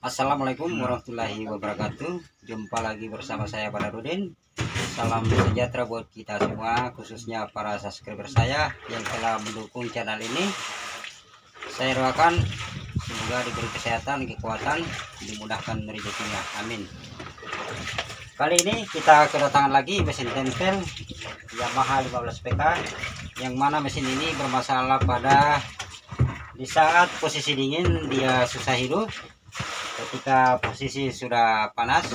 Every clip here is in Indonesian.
Assalamualaikum warahmatullahi wabarakatuh. Jumpa lagi bersama saya Badarudin. Salam sejahtera buat kita semua, khususnya para subscriber saya yang telah mendukung channel ini. Saya doakan semoga diberi kesehatan, kekuatan, dimudahkan rezekinya. Amin. Kali ini kita kedatangan lagi mesin tempel Yamaha 15 PK, yang mana mesin ini bermasalah pada di saat posisi dingin dia susah hidup. Ketika posisi sudah panas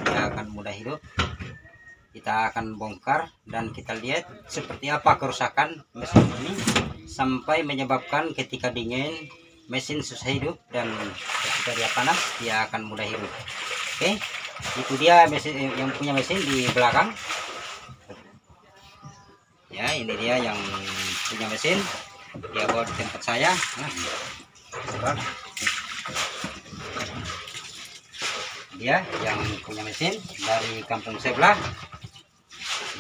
dia akan mudah hidup. Kita akan bongkar dan kita lihat seperti apa kerusakan mesin ini sampai menyebabkan ketika dingin mesin susah hidup dan ketika dia panas dia akan mudah hidup. Oke, itu dia mesin yang punya mesin di belakang. Ya, ini dia yang punya mesin. Dia bawa di tempat saya. Dia yang punya mesin dari kampung sebelah.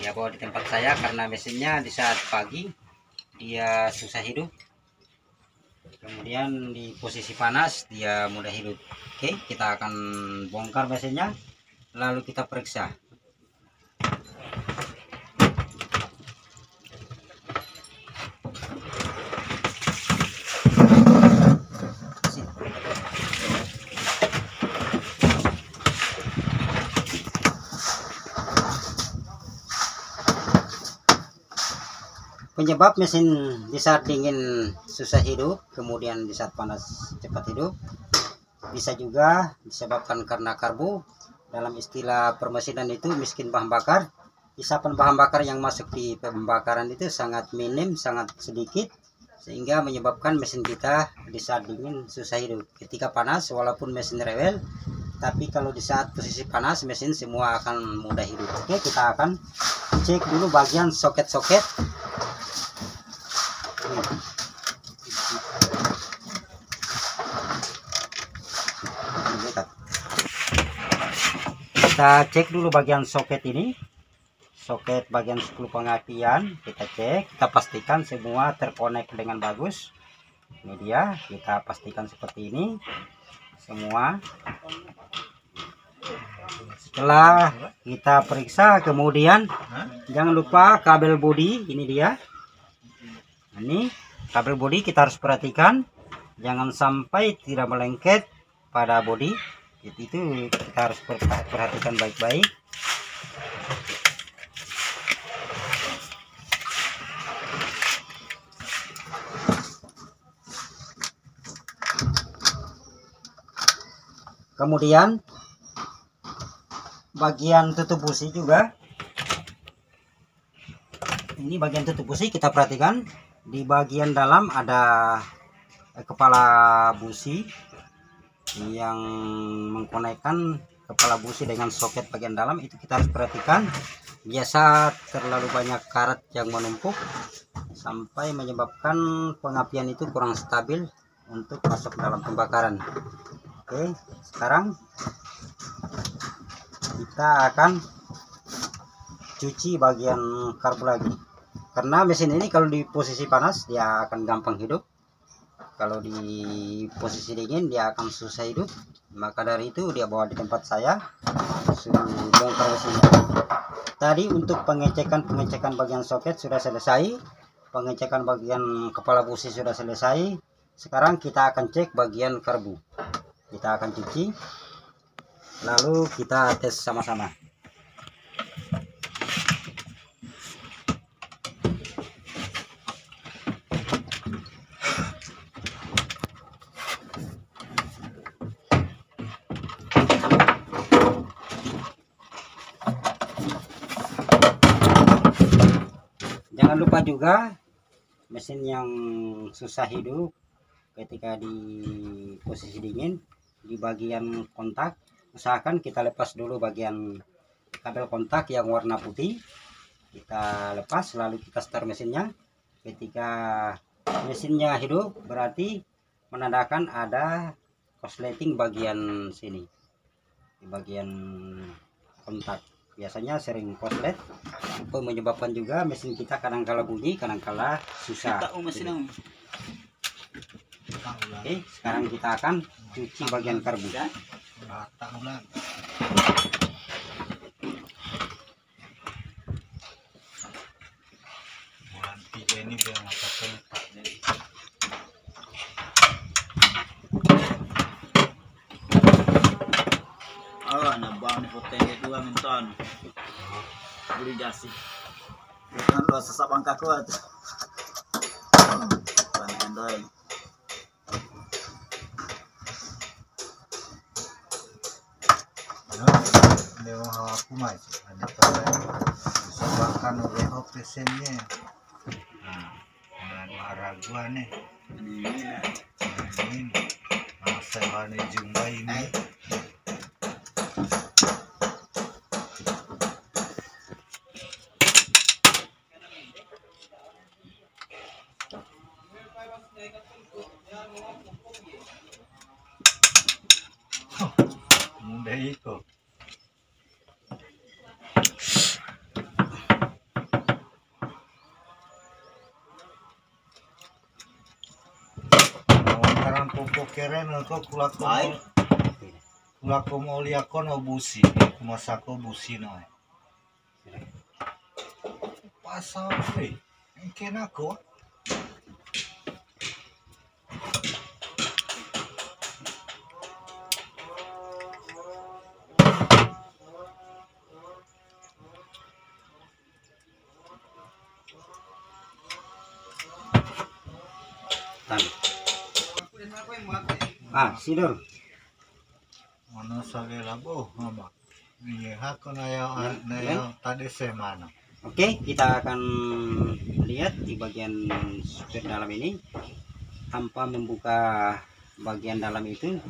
Dia bawa di tempat saya karena mesinnya di saat pagi dia susah hidup. Kemudian di posisi panas dia mudah hidup. Oke, kita akan bongkar mesinnya lalu kita periksa. Penyebab mesin di saat dingin susah hidup, kemudian di saat panas cepat hidup, bisa juga disebabkan karena karbu. Dalam istilah permesinan itu miskin bahan bakar. Isapan bahan bakar yang masuk di pembakaran itu sangat minim, sangat sedikit, sehingga menyebabkan mesin kita di saat dingin susah hidup. Ketika panas walaupun mesin rewel, tapi kalau di saat posisi panas mesin semua akan mudah hidup. Oke, kita akan cek dulu bagian soket-soket. Kita cek dulu bagian soket ini, soket bagian 10 pengapian kita cek, kita pastikan semua terkonek dengan bagus. Ini dia, kita pastikan seperti ini semua. Setelah kita periksa, kemudian jangan lupa kabel bodi. Ini dia, ini kabel bodi kita harus perhatikan jangan sampai tidak melengket pada bodi. Itu kita harus perhatikan baik-baik. Kemudian bagian tutup busi juga. Ini bagian tutup busi kita perhatikan. Di bagian dalam ada kepala busi yang mengkonekkan kepala busi dengan soket bagian dalam. Itu kita harus perhatikan. Biasa terlalu banyak karat yang menumpuk sampai menyebabkan pengapian itu kurang stabil untuk masuk dalam pembakaran. Oke, sekarang kita akan cuci bagian karbu lagi, karena mesin ini kalau di posisi panas dia akan gampang hidup, kalau di posisi dingin dia akan susah hidup. Maka dari itu dia bawa di tempat saya, suruh bongkar mesinnya. Tadi untuk pengecekan bagian soket sudah selesai, pengecekan bagian kepala busi sudah selesai. Sekarang kita akan cek bagian karbu. Kita akan cuci lalu kita tes sama-sama. Jangan lupa juga mesin yang susah hidup ketika di posisi dingin, di bagian kontak usahakan kita lepas dulu bagian kabel kontak yang warna putih. Kita lepas lalu kita start mesinnya. Ketika mesinnya hidup berarti menandakan ada korsleting bagian sini, di bagian kontak. Biasanya sering korslet, itu menyebabkan juga mesin kita kadang-kala bunyi, kadang-kala susah. Oke, sekarang kita akan cuci bagian karbu. Ini biar ngatakan Allah nabang potenge dua minton beli jasi bukan lo sesak bangka kuat bantuan doi dewa aku masih ada pada disebabkan oleh opesennya. Nah, marah gua nih ini masalah jumlah ini. Mudah itu. Sekarang pupuk keren kok kulaku mau liakon obusi kumasako busi no. Pasal mungkin aku. Sidur. Mana sage labo mama. Ini hakon ayo tadi semana. Oke, kita akan lihat di bagian supir dalam ini tanpa membuka bagian dalam itu.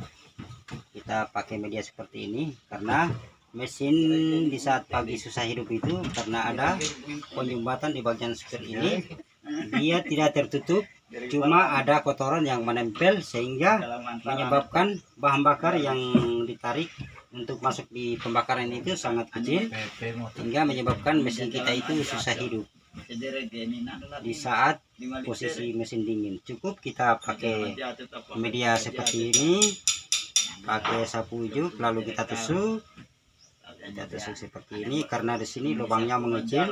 Kita pakai media seperti ini karena mesin di saat pagi susah hidup itu karena ada penyumbatan di bagian supir ini, dia tidak tertutup, cuma ada kotoran yang menempel sehingga menyebabkan bahan bakar yang ditarik untuk masuk di pembakaran itu sangat kecil hingga menyebabkan mesin kita itu susah hidup di saat posisi mesin dingin. Cukup kita pakai media seperti ini, pakai sapu ujuk, lalu kita tusuk seperti ini karena di sini lubangnya mengecil.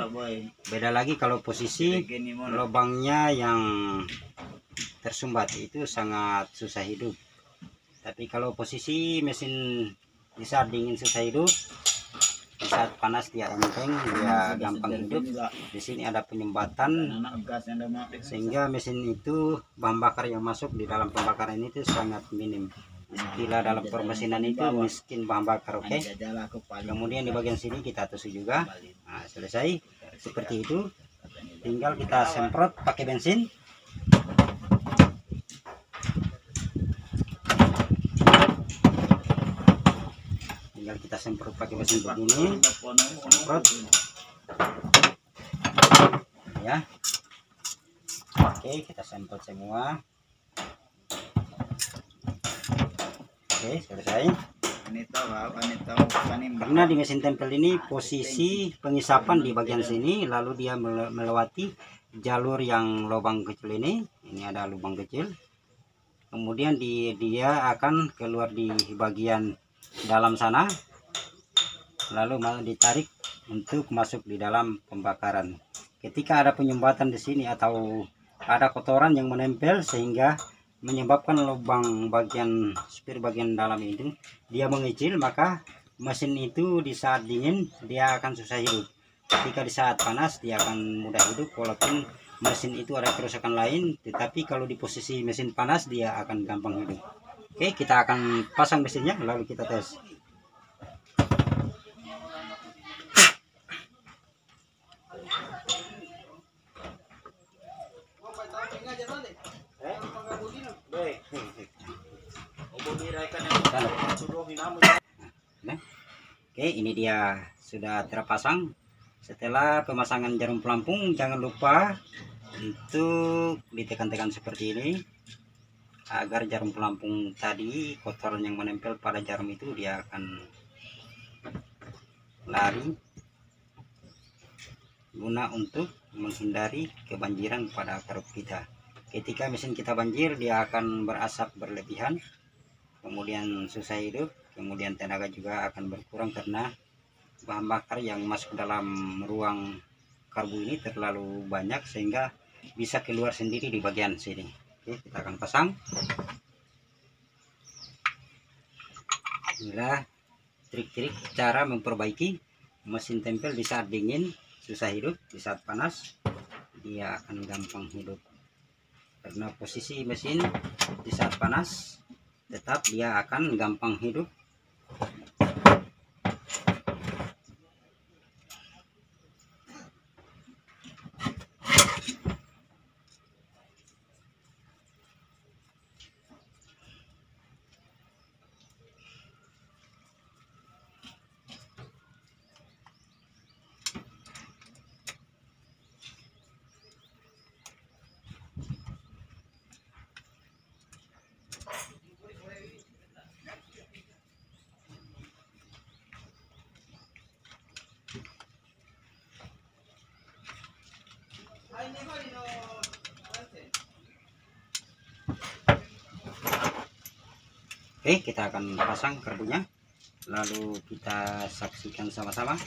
Beda lagi kalau posisi lubangnya yang tersumbat itu sangat susah hidup. Tapi kalau posisi mesin di saat dingin susah hidup, di saat panas dia enteng, dia gampang hidup. Di sini ada penyumbatan sehingga mesin itu bahan bakar yang masuk di dalam pembakaran itu sangat minim. Istilah dalam permesinan itu miskin bahan bakar. Oke. Kemudian di bagian sini kita tusuk juga. Nah, selesai seperti itu. Tinggal kita semprot pakai bensin. Tinggal kita semprot pakai bensin begini. Semprot. Ya. Oke, kita semprot semua. Oke, selesai. Karena di mesin tempel ini posisi pengisapan di bagian sini, lalu dia melewati jalur yang lubang kecil ini. Ini ada lubang kecil. Kemudian dia akan keluar di bagian dalam sana, lalu mau ditarik untuk masuk di dalam pembakaran. Ketika ada penyumbatan di sini atau ada kotoran yang menempel sehingga menyebabkan lubang bagian supir bagian dalam itu dia mengecil, maka mesin itu di saat dingin dia akan susah hidup. Ketika di saat panas dia akan mudah hidup, walaupun mesin itu ada kerusakan lain, tetapi kalau di posisi mesin panas dia akan gampang hidup. Oke, kita akan pasang mesinnya lalu kita tes. Oke, ini dia sudah terpasang. Setelah pemasangan jarum pelampung, jangan lupa untuk ditekan-tekan seperti ini agar jarum pelampung tadi, kotoran yang menempel pada jarum itu dia akan lari, guna untuk menghindari kebanjiran pada karbu kita. Ketika mesin kita banjir, dia akan berasap berlebihan, kemudian susah hidup, kemudian tenaga juga akan berkurang karena bahan bakar yang masuk dalam ruang karbu ini terlalu banyak sehingga bisa keluar sendiri di bagian sini. Oke, kita akan pasang. Inilah trik-trik cara memperbaiki mesin tempel di saat dingin susah hidup, di saat panas dia akan gampang hidup. Karena posisi mesin di saat panas tetap dia akan gampang hidup. Oke, kita akan pasang karbunya, lalu kita saksikan sama-sama.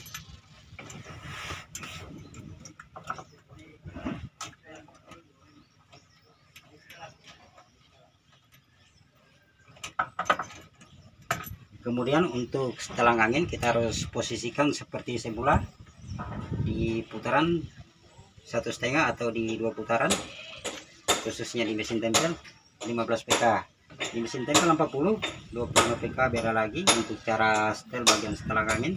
Kemudian untuk setelang angin kita harus posisikan seperti semula di putaran 1,5 atau di 2 putaran, khususnya di mesin tempel 15 pk. Di mesin tempel 40, 25 pk beda lagi untuk cara setel bagian setelang angin.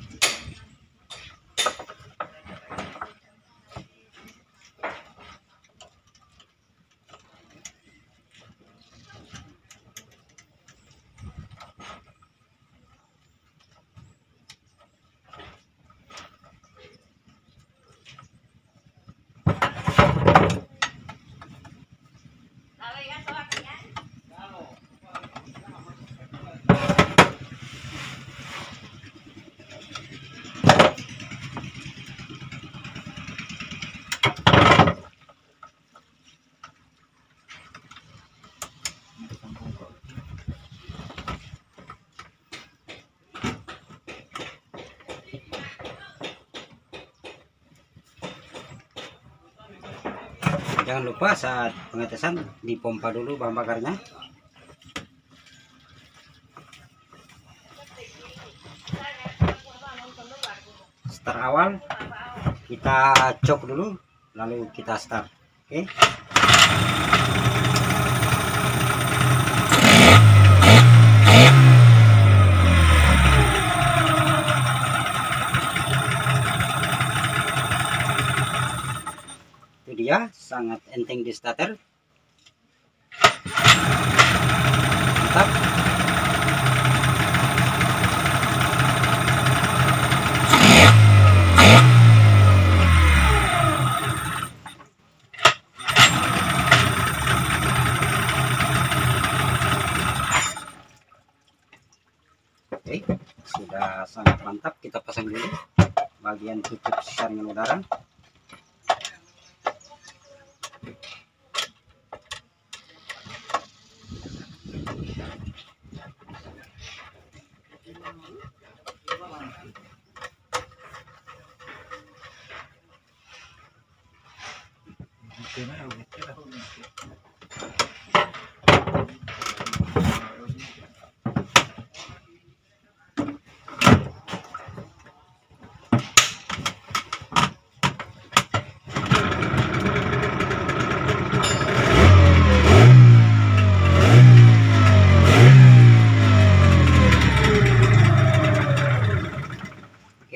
Jangan lupa saat pengetesan dipompa dulu bahan bakarnya. Start awal kita cok dulu, lalu kita start. Oke. Dia sangat enteng di starter, mantap. Oke, sudah sangat mantap. Kita pasang dulu bagian tutup saringan udara.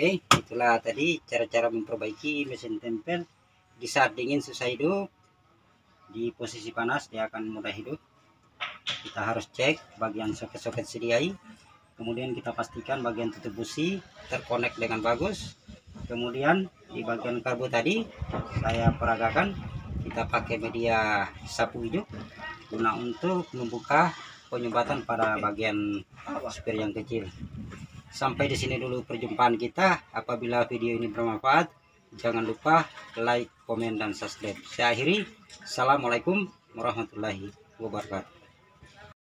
Oke, itulah tadi cara-cara memperbaiki mesin tempel di saat dingin susah hidup, di posisi panas dia akan mudah hidup. Kita harus cek bagian soket-soket sediai, kemudian kita pastikan bagian tutup busi terkonek dengan bagus. Kemudian di bagian karbu tadi saya peragakan, kita pakai media sapu hijau guna untuk membuka penyumbatan pada bagian spare yang kecil. Sampai di sini dulu perjumpaan kita. Apabila video ini bermanfaat, jangan lupa like, komen, dan subscribe. Saya akhiri. Assalamualaikum warahmatullahi wabarakatuh.